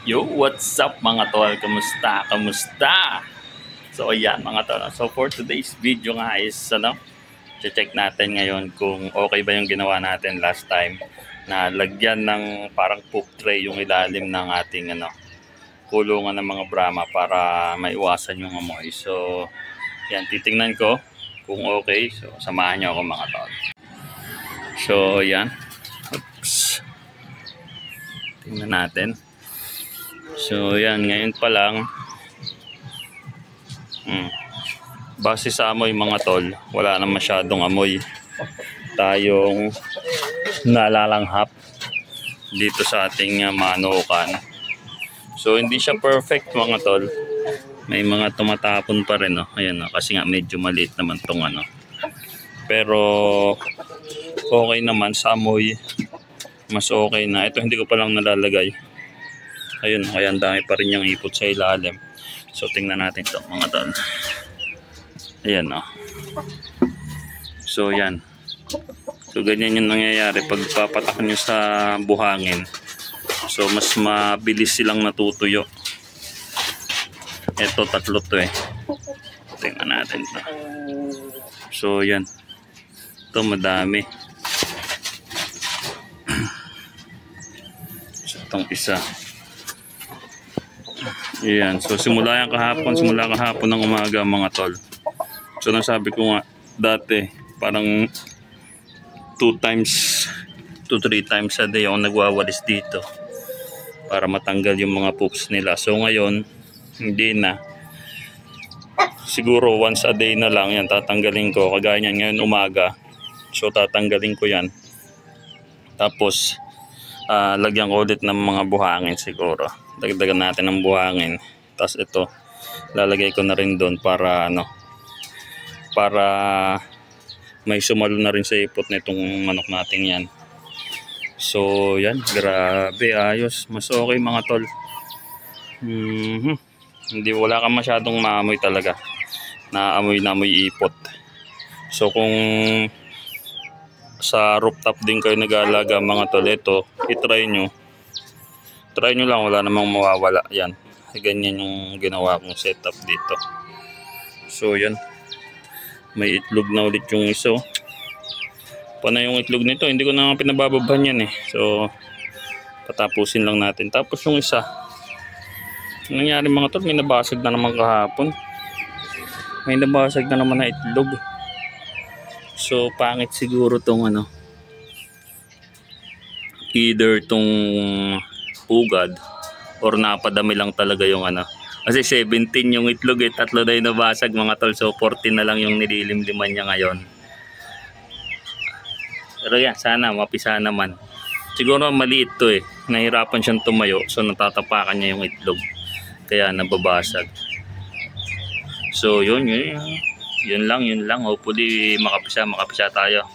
Yo, what's up mga tol? Kamusta? Kamusta? So ayan mga tol. So for today's video nga is check natin ngayon kung okay ba yung ginawa natin last time na lagyan ng parang poop tray yung ilalim ng ating kulungan ng mga Brahma para maiwasan yung amoy. So yan, titingnan ko kung okay. So samahan niyo ako mga tol. So yan. Oops. Tingnan natin. So yan, ngayon pa lang base sa amoy mga tol, wala na masyadong amoy tayong nalalanghap dito sa ating manukan. So hindi siya perfect mga tol, may mga tumatapon pa rin ayan kasi nga medyo maliit naman tong pero okay naman sa amoy, mas okay na. Ito hindi ko pa lang nalalagay. Ayun, kaya ang dami pa rin yung ipot sa ilalim. So tingnan natin ito mga tol. Ayan So yan. So ganyan yung nangyayari pag papatak nyo sa buhangin. So mas mabilis silang natutuyo. Ito tatlo to Tingnan natin ito. So yan. Ito madami. So itong isa. Ayan, so simula kahapon ng umaga mga tol. So nasabi ko nga dati parang 2 to 3 times a day ako nagwawalis dito para matanggal yung mga poops nila. So ngayon hindi na, siguro once a day na lang yan tatanggalin ko. Kagaya niyan ngayon umaga, so tatanggalin ko yan, tapos lagyan ko ulit ng mga buhangin. Siguro dagdagan natin ng buhangin, tapos ito lalagay ko na rin doon para para may sumalo na rin sa ipot nitong manok natin yan. So yan, grabe ayos, mas okay mga tol. Hindi, wala kang masyadong maamoy talaga, naamoy na amoy ipot. So kung sa rooftop din kayo nag-aalaga mga tol, ito itry nyo lang, wala namang mawawala yan. Ganyan yung ginawa kong setup dito. So yan, may itlog na ulit yung isa. Panay yung itlog nito, hindi ko na pinabababhan yan So patapusin lang natin. Tapos yung isa, nangyari mga tol, may nabasag na naman kahapon. May nabasag na naman na itlog. So pangit siguro tong either tong pugad or napadami lang talaga yung kasi 17 yung itlog tatlo na yung nabasag mga tol. So 14 na lang yung nililimliman niya ngayon. Pero yan, sana mapisa naman. Siguro maliit to nahirapan siyang tumayo, so natatapakan niya yung itlog kaya nababasag. So yun lang, hopefully makapisa tayo.